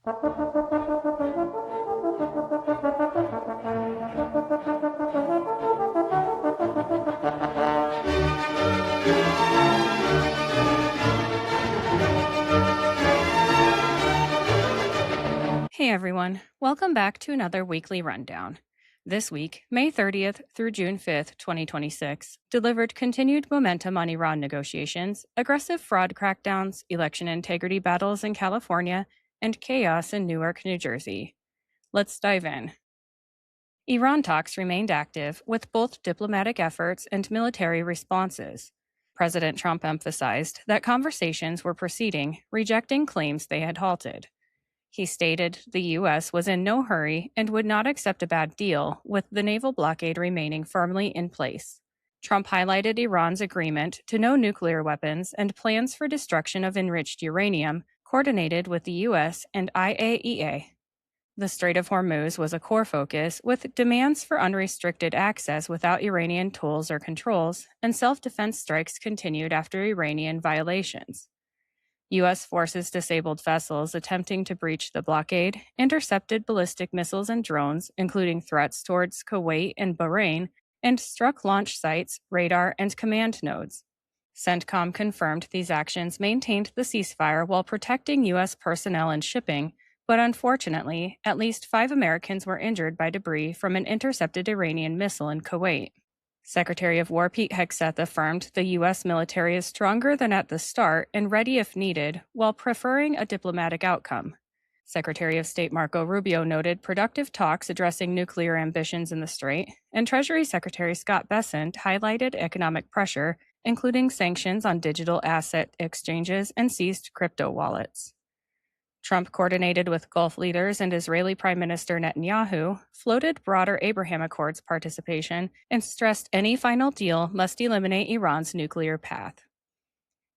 Hey everyone, welcome back to another weekly rundown. This week, May 30th through June 5th, 2026, delivered continued momentum on Iran negotiations, aggressive fraud crackdowns, election integrity battles in California, and chaos in Newark, New Jersey. Let's dive in. Iran talks remained active with both diplomatic efforts and military responses. President Trump emphasized that conversations were proceeding, rejecting claims they had halted. He stated the U.S. was in no hurry and would not accept a bad deal, with the naval blockade remaining firmly in place. Trump highlighted Iran's agreement to no nuclear weapons and plans for destruction of enriched uranium, coordinated with the U.S. and IAEA. The Strait of Hormuz was a core focus, with demands for unrestricted access without Iranian tools or controls, and self-defense strikes continued after Iranian violations. U.S. forces disabled vessels attempting to breach the blockade, intercepted ballistic missiles and drones, including threats towards Kuwait and Bahrain, and struck launch sites, radar, and command nodes. CENTCOM confirmed these actions maintained the ceasefire while protecting U.S. personnel and shipping, but unfortunately, at least 5 Americans were injured by debris from an intercepted Iranian missile in Kuwait. Secretary of War Pete Hegseth affirmed the U.S. military is stronger than at the start and ready if needed, while preferring a diplomatic outcome. Secretary of State Marco Rubio noted productive talks addressing nuclear ambitions in the Strait, and Treasury Secretary Scott Bessent highlighted economic pressure, including sanctions on digital asset exchanges and seized crypto wallets. Trump coordinated with Gulf leaders and Israeli Prime Minister Netanyahu, floated broader Abraham Accords participation, and stressed any final deal must eliminate Iran's nuclear path.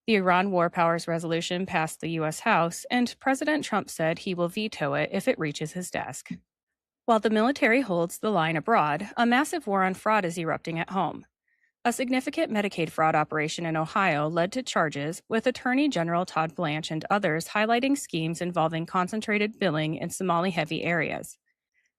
The Iran War Powers Resolution passed the U.S. House, and President Trump said he will veto it if it reaches his desk. While the military holds the line abroad, a massive war on fraud is erupting at home. A significant Medicaid fraud operation in Ohio led to charges, with Attorney General Todd Blanche and others highlighting schemes involving concentrated billing in Somali-heavy areas.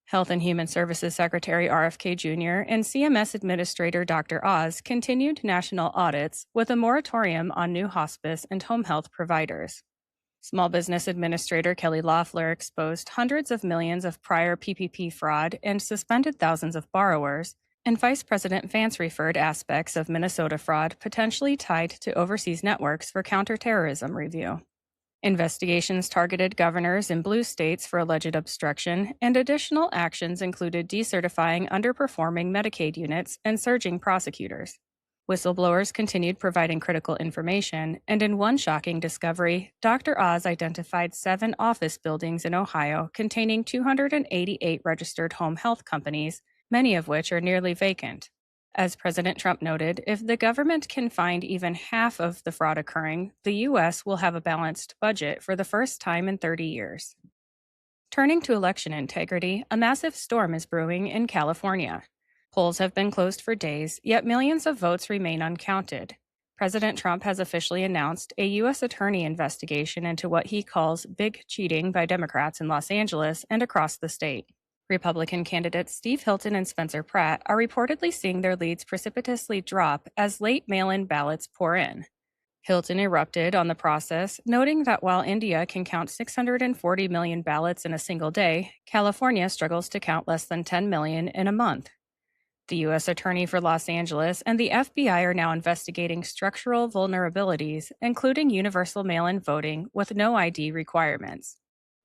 Health and Human Services Secretary RFK Jr. and CMS Administrator Dr. Oz continued national audits with a moratorium on new hospice and home health providers. Small Business Administrator Kelly Loeffler exposed hundreds of millions of prior PPP fraud and suspended thousands of borrowers, and Vice President Vance referred aspects of Minnesota fraud potentially tied to overseas networks for counterterrorism review. Investigations targeted governors in blue states for alleged obstruction, and additional actions included decertifying underperforming Medicaid units and surging prosecutors. Whistleblowers continued providing critical information, and in one shocking discovery, Dr. Oz identified 7 office buildings in Ohio containing 288 registered home health companies, many of which are nearly vacant. As President Trump noted, if the government can find even half of the fraud occurring, the U.S. will have a balanced budget for the first time in 30 years. Turning to election integrity, a massive storm is brewing in California. Polls have been closed for days, yet millions of votes remain uncounted. President Trump has officially announced a U.S. attorney investigation into what he calls big cheating by Democrats in Los Angeles and across the state. Republican candidates Steve Hilton and Spencer Pratt are reportedly seeing their leads precipitously drop as late mail-in ballots pour in. Hilton erupted on the process, noting that while India can count 640 million ballots in a single day, California struggles to count less than 10 million in a month. The U.S. Attorney for Los Angeles and the FBI are now investigating structural vulnerabilities, including universal mail-in voting with no ID requirements.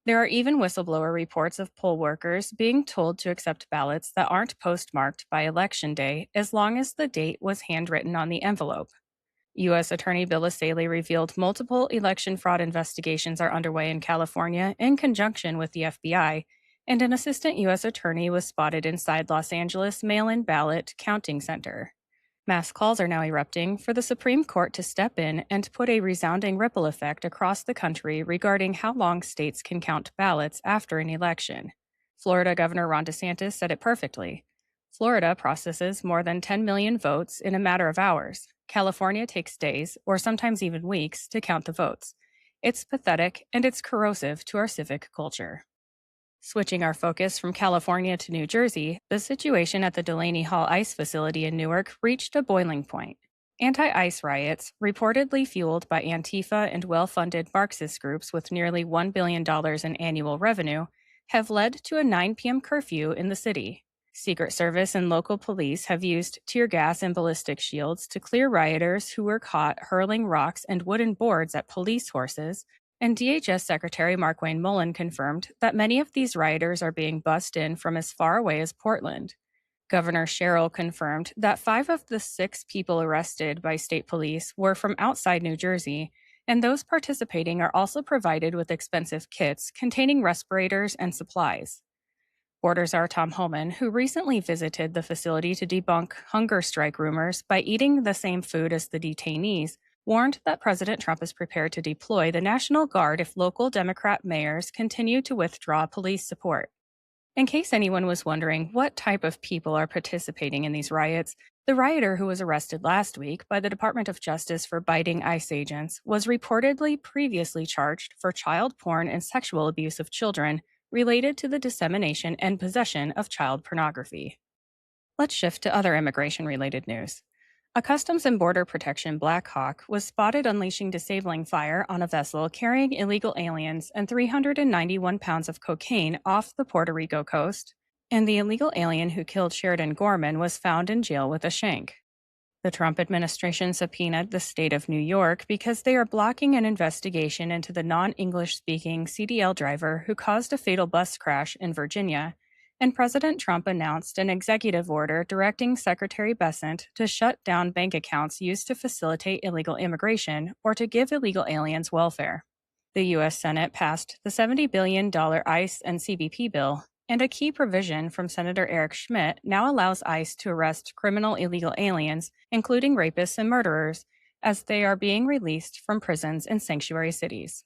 There are even whistleblower reports of poll workers being told to accept ballots that aren't postmarked by Election Day as long as the date was handwritten on the envelope. U.S. Attorney Bill Asaley revealed multiple election fraud investigations are underway in California in conjunction with the FBI, and an assistant U.S. attorney was spotted inside Los Angeles mail-in ballot counting center. Mass calls are now erupting for the Supreme Court to step in and put a resounding ripple effect across the country regarding how long states can count ballots after an election. Florida Governor Ron DeSantis said it perfectly. Florida processes more than 10 million votes in a matter of hours. California takes days, or sometimes even weeks, to count the votes. It's pathetic and it's corrosive to our civic culture. Switching our focus from California to New Jersey, the situation at the Delaney Hall Ice Facility in Newark reached a boiling point. Anti-ice riots, reportedly fueled by Antifa and well-funded Marxist groups with nearly $1 billion in annual revenue, have led to a 9 p.m. curfew in the city. Secret Service and local police have used tear gas and ballistic shields to clear rioters who were caught hurling rocks and wooden boards at police horses, and DHS Secretary Markwayne Mullin confirmed that many of these rioters are being bussed in from as far away as Portland. Governor Sherrill confirmed that 5 of the 6 people arrested by state police were from outside New Jersey, and those participating are also provided with expensive kits containing respirators and supplies. Border Czar Tom Homan, who recently visited the facility to debunk hunger strike rumors by eating the same food as the detainees, warned that President Trump is prepared to deploy the National Guard if local Democrat mayors continue to withdraw police support. In case anyone was wondering what type of people are participating in these riots, the rioter who was arrested last week by the Department of Justice for biting ICE agents was reportedly previously charged for child porn and sexual abuse of children related to the dissemination and possession of child pornography. Let's shift to other immigration-related news. A Customs and Border Protection Black Hawk was spotted unleashing disabling fire on a vessel carrying illegal aliens and 391 pounds of cocaine off the Puerto Rico coast, and the illegal alien who killed Sheridan Gorman was found in jail with a shank. The Trump administration subpoenaed the state of New York because they are blocking an investigation into the non-English-speaking CDL driver who caused a fatal bus crash in Virginia, and President Trump announced an executive order directing Secretary Bessent to shut down bank accounts used to facilitate illegal immigration or to give illegal aliens welfare. The U.S. Senate passed the $70 billion ICE and CBP bill, and a key provision from Senator Eric Schmidt now allows ICE to arrest criminal illegal aliens, including rapists and murderers, as they are being released from prisons in sanctuary cities.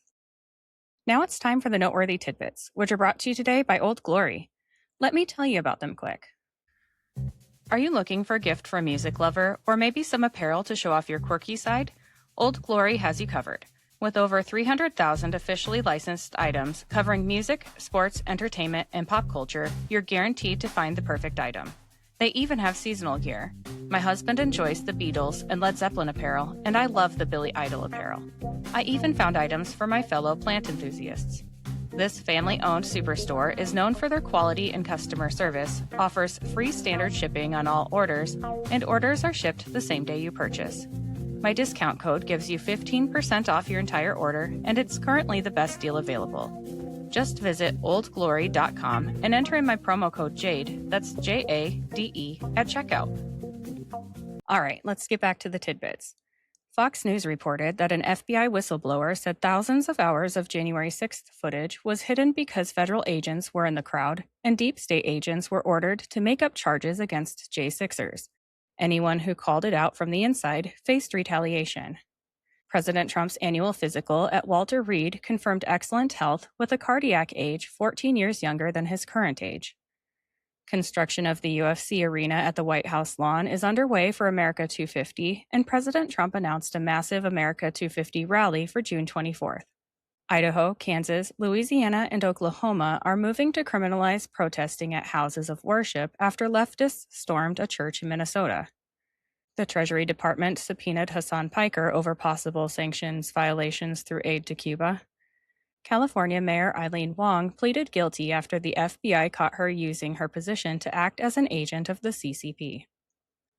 Now it's time for the noteworthy tidbits, which are brought to you today by Old Glory. Let me tell you about them quick. Are you looking for a gift for a music lover, or maybe some apparel to show off your quirky side? Old Glory has you covered. With over 300,000 officially licensed items covering music, sports, entertainment, and pop culture, you're guaranteed to find the perfect item. They even have seasonal gear. My husband enjoys the Beatles and Led Zeppelin apparel, and I love the Billy Idol apparel. I even found items for my fellow plant enthusiasts. This family-owned superstore is known for their quality and customer service, offers free standard shipping on all orders, and orders are shipped the same day you purchase. My discount code gives you 15% off your entire order, and it's currently the best deal available. Just visit oldglory.com and enter in my promo code JADE, that's J-A-D-E, at checkout. All right, let's get back to the tidbits. Fox News reported that an FBI whistleblower said thousands of hours of January 6th footage was hidden because federal agents were in the crowd, and deep state agents were ordered to make up charges against J6ers. Anyone who called it out from the inside faced retaliation. President Trump's annual physical at Walter Reed confirmed excellent health with a cardiac age 14 years younger than his current age. Construction of the UFC arena at the White House lawn is underway for America 250, and President Trump announced a massive America 250 rally for June 24th. Idaho, Kansas, Louisiana, and Oklahoma are moving to criminalize protesting at houses of worship after leftists stormed a church in Minnesota. The Treasury Department subpoenaed Hassan Piker over possible sanctions violations through aid to Cuba. California Mayor Eileen Wong pleaded guilty after the FBI caught her using her position to act as an agent of the CCP.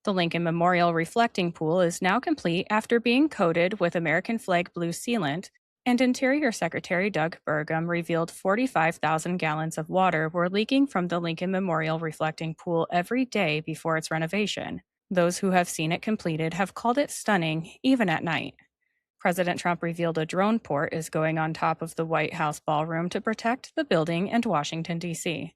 The Lincoln Memorial reflecting pool is now complete after being coated with American flag blue sealant, and Interior Secretary Doug Burgum revealed 45,000 gallons of water were leaking from the Lincoln Memorial reflecting pool every day before its renovation. Those who have seen it completed have called it stunning, even at night. President Trump revealed a drone port is going on top of the White House ballroom to protect the building and Washington, D.C.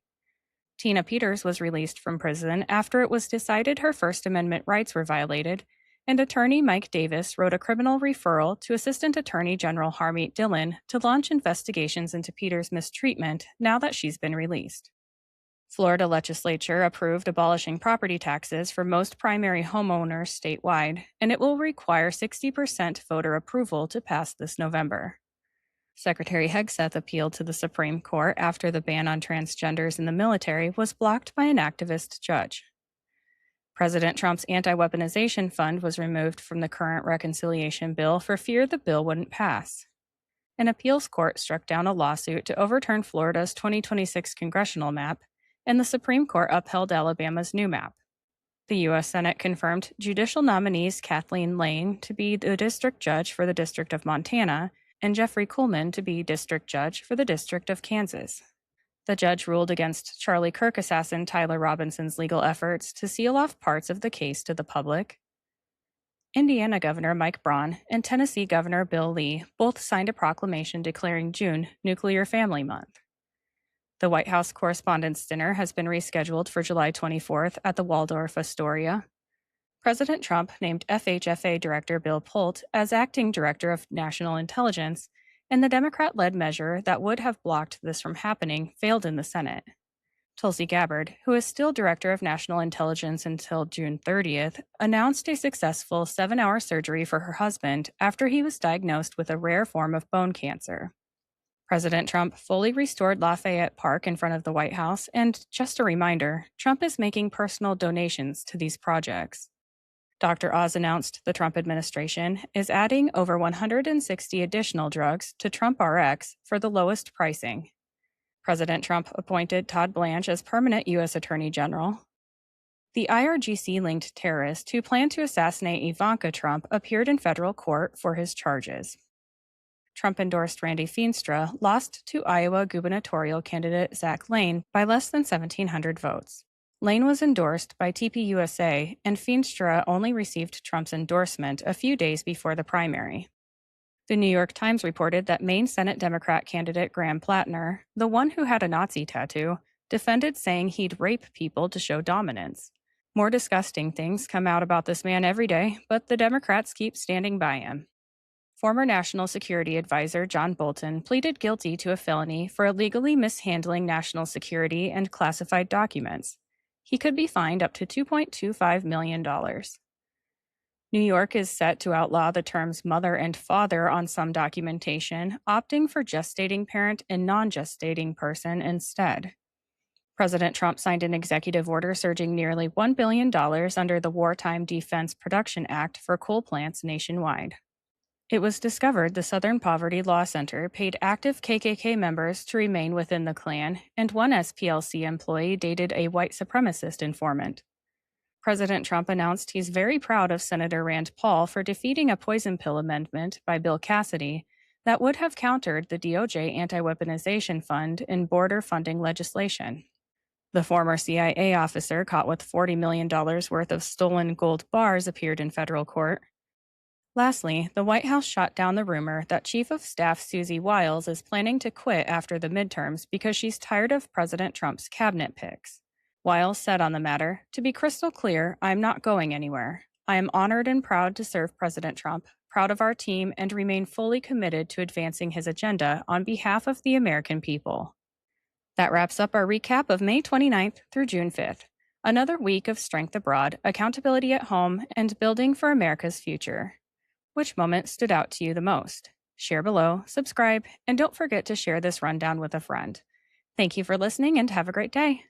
Tina Peters was released from prison after it was decided her First Amendment rights were violated, and attorney Mike Davis wrote a criminal referral to Assistant Attorney General Harmeet Dillon to launch investigations into Peters' mistreatment now that she's been released. Florida legislature approved abolishing property taxes for most primary homeowners statewide, and it will require 60% voter approval to pass this November. Secretary Hegseth appealed to the Supreme Court after the ban on transgenders in the military was blocked by an activist judge. President Trump's anti-weaponization fund was removed from the current reconciliation bill for fear the bill wouldn't pass. An appeals court struck down a lawsuit to overturn Florida's 2026 congressional map, and the Supreme Court upheld Alabama's new map. The U.S. Senate confirmed judicial nominees Kathleen Lane to be the district judge for the District of Montana and Jeffrey Kuhlman to be district judge for the District of Kansas. The judge ruled against Charlie Kirk assassin Tyler Robinson's legal efforts to seal off parts of the case to the public. Indiana Governor Mike Braun and Tennessee Governor Bill Lee both signed a proclamation declaring June Nuclear Family Month. The White House Correspondents' Dinner has been rescheduled for July 24th at the Waldorf Astoria. President Trump named FHFA Director Bill Pulte as Acting Director of National Intelligence, and the Democrat-led measure that would have blocked this from happening failed in the Senate. Tulsi Gabbard, who is still Director of National Intelligence until June 30th, announced a successful 7-hour surgery for her husband after he was diagnosed with a rare form of bone cancer. President Trump fully restored Lafayette Park in front of the White House, and just a reminder, Trump is making personal donations to these projects. Dr. Oz announced the Trump administration is adding over 160 additional drugs to Trump Rx for the lowest pricing. President Trump appointed Todd Blanche as permanent U.S. Attorney General. The IRGC-linked terrorist who planned to assassinate Ivanka Trump appeared in federal court for his charges. Trump-endorsed Randy Feenstra lost to Iowa gubernatorial candidate Zach Lane by less than 1,700 votes. Lane was endorsed by TPUSA, and Feenstra only received Trump's endorsement a few days before the primary. The New York Times reported that Maine Senate Democrat candidate Graham Plattner, the one who had a Nazi tattoo, defended saying he'd rape people to show dominance. More disgusting things come out about this man every day, but the Democrats keep standing by him. Former National Security Advisor John Bolton pleaded guilty to a felony for illegally mishandling national security and classified documents. He could be fined up to $2.25 million. New York is set to outlaw the terms mother and father on some documentation, opting for gestating parent and non-gestating person instead. President Trump signed an executive order surging nearly $1 billion under the Wartime Defense Production Act for coal plants nationwide. It was discovered the Southern Poverty Law Center paid active KKK members to remain within the Klan, and one SPLC employee dated a white supremacist informant. President Trump announced he's very proud of Senator Rand Paul for defeating a poison pill amendment by Bill Cassidy that would have countered the DOJ anti-weaponization fund in border funding legislation. The former CIA officer caught with $40 million worth of stolen gold bars appeared in federal court. Lastly, the White House shot down the rumor that Chief of Staff Susie Wiles is planning to quit after the midterms because she's tired of President Trump's cabinet picks. Wiles said on the matter, "To be crystal clear, I'm not going anywhere. I am honored and proud to serve President Trump, proud of our team, and remain fully committed to advancing his agenda on behalf of the American people." That wraps up our recap of May 29th through June 5th. Another week of strength abroad, accountability at home, and building for America's future. Which moment stood out to you the most? Share below, subscribe, and don't forget to share this rundown with a friend. Thank you for listening and have a great day.